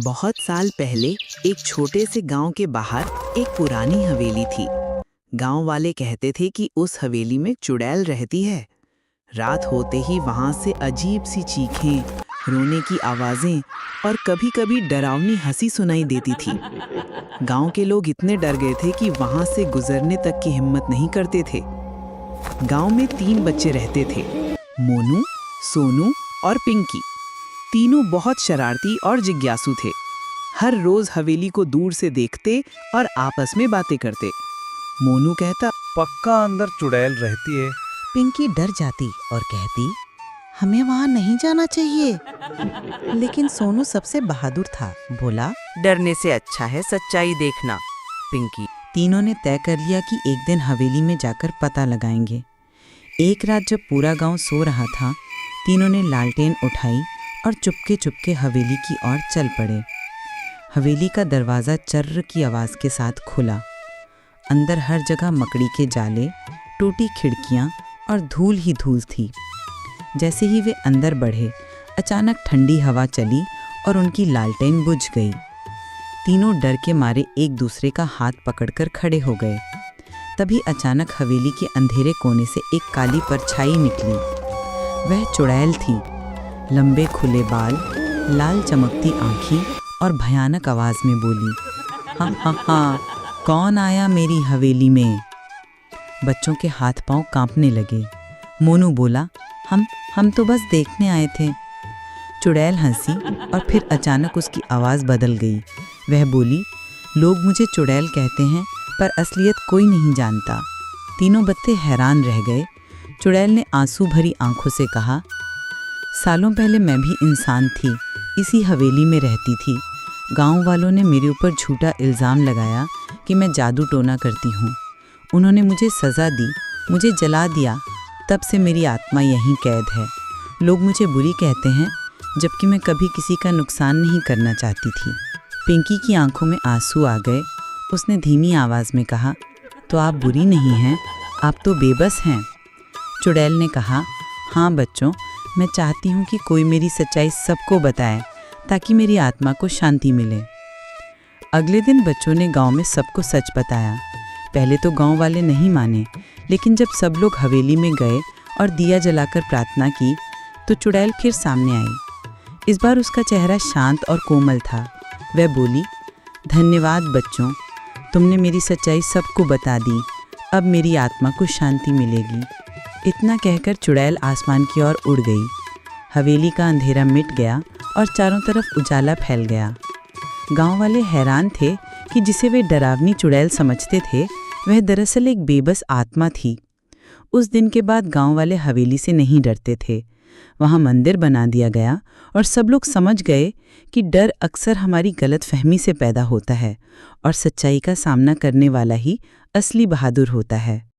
बहुत साल पहले एक छोटे से गांव के बाहर एक पुरानी हवेली थी। गांव वाले कहते थे कि उस हवेली में चुड़ैल रहती है। रात होते ही वहां से अजीब सी चीखें, रोने की आवाजें और कभी-कभी डरावनी हंसी सुनाई देती थी। गांव के लोग इतने डर गए थे कि वहां से गुजरने तक की हिम्मत नहीं करते थे। गांव में 3 बच्चे रहते थे, मोनू, सोनू और पिंकी। तीनों बहुत शरारती और जिज्ञासु थे। हर रोज हवेली को दूर से देखते और आपस में बातें करते। मोनू कहता, पक्का अंदर चुड़ैल रहती है। पिंकी डर जाती और कहती, हमें वहाँ नहीं जाना चाहिए। लेकिन सोनू सबसे बहादुर था, बोला, डरने से अच्छा है सच्चाई देखना। पिंकी तीनों ने तय कर लिया कि एक दिन हवेली में जाकर पता लगाएंगे। एक रात जब पूरा गांव सो रहा था, तीनों ने लालटेन उठाई और चुपके चुपके हवेली की ओर चल पड़े। हवेली का दरवाज़ा चर्र की आवाज़ के साथ खुला। अंदर हर जगह मकड़ी के जाले, टूटी खिड़कियाँ और धूल ही धूल थी। जैसे ही वे अंदर बढ़े, अचानक ठंडी हवा चली और उनकी लालटेन बुझ गई। तीनों डर के मारे एक दूसरे का हाथ पकड़कर खड़े हो गए। तभी अचानक हवेली के अंधेरे कोने से एक काली परछाई निकली। वह चुड़ैल थी। लंबे खुले बाल, लाल चमकती आँखें और भयानक आवाज़ में बोली, हाँ हाँ हाँ, कौन आया मेरी हवेली में? बच्चों के हाथ पांव कांपने लगे। मोनू बोला, हम तो बस देखने आए थे। चुड़ैल हंसी और फिर अचानक उसकी आवाज़ बदल गई। वह बोली, लोग मुझे चुड़ैल कहते हैं, पर असलियत कोई नहीं जानता। तीनों बच्चे हैरान रह गए। चुड़ैल ने आंसू भरी आंखों से कहा, सालों पहले मैं भी इंसान थी, इसी हवेली में रहती थी। गांव वालों ने मेरे ऊपर झूठा इल्ज़ाम लगाया कि मैं जादू टोना करती हूँ। उन्होंने मुझे सज़ा दी, मुझे जला दिया। तब से मेरी आत्मा यहीं कैद है। लोग मुझे बुरी कहते हैं, जबकि मैं कभी किसी का नुकसान नहीं करना चाहती थी। पिंकी की आंखों में आंसू आ गए। उसने धीमी आवाज़ में कहा, तो आप बुरी नहीं हैं, आप तो बेबस हैं। चुड़ैल ने कहा, हाँ बच्चों, मैं चाहती हूँ कि कोई मेरी सच्चाई सबको बताए, ताकि मेरी आत्मा को शांति मिले। अगले दिन बच्चों ने गांव में सबको सच बताया। पहले तो गांव वाले नहीं माने, लेकिन जब सब लोग हवेली में गए और दिया जलाकर प्रार्थना की, तो चुड़ैल फिर सामने आई। इस बार उसका चेहरा शांत और कोमल था। वह बोली, धन्यवाद बच्चों, तुमने मेरी सच्चाई सबको बता दी। अब मेरी आत्मा को शांति मिलेगी। इतना कहकर चुड़ैल आसमान की ओर उड़ गई। हवेली का अंधेरा मिट गया और चारों तरफ उजाला फैल गया। गांव वाले हैरान थे कि जिसे वे डरावनी चुड़ैल समझते थे, वह दरअसल एक बेबस आत्मा थी। उस दिन के बाद गांव वाले हवेली से नहीं डरते थे। वहां मंदिर बना दिया गया और सब लोग समझ गए कि डर अक्सर हमारी गलतफहमी से पैदा होता है और सच्चाई का सामना करने वाला ही असली बहादुर होता है।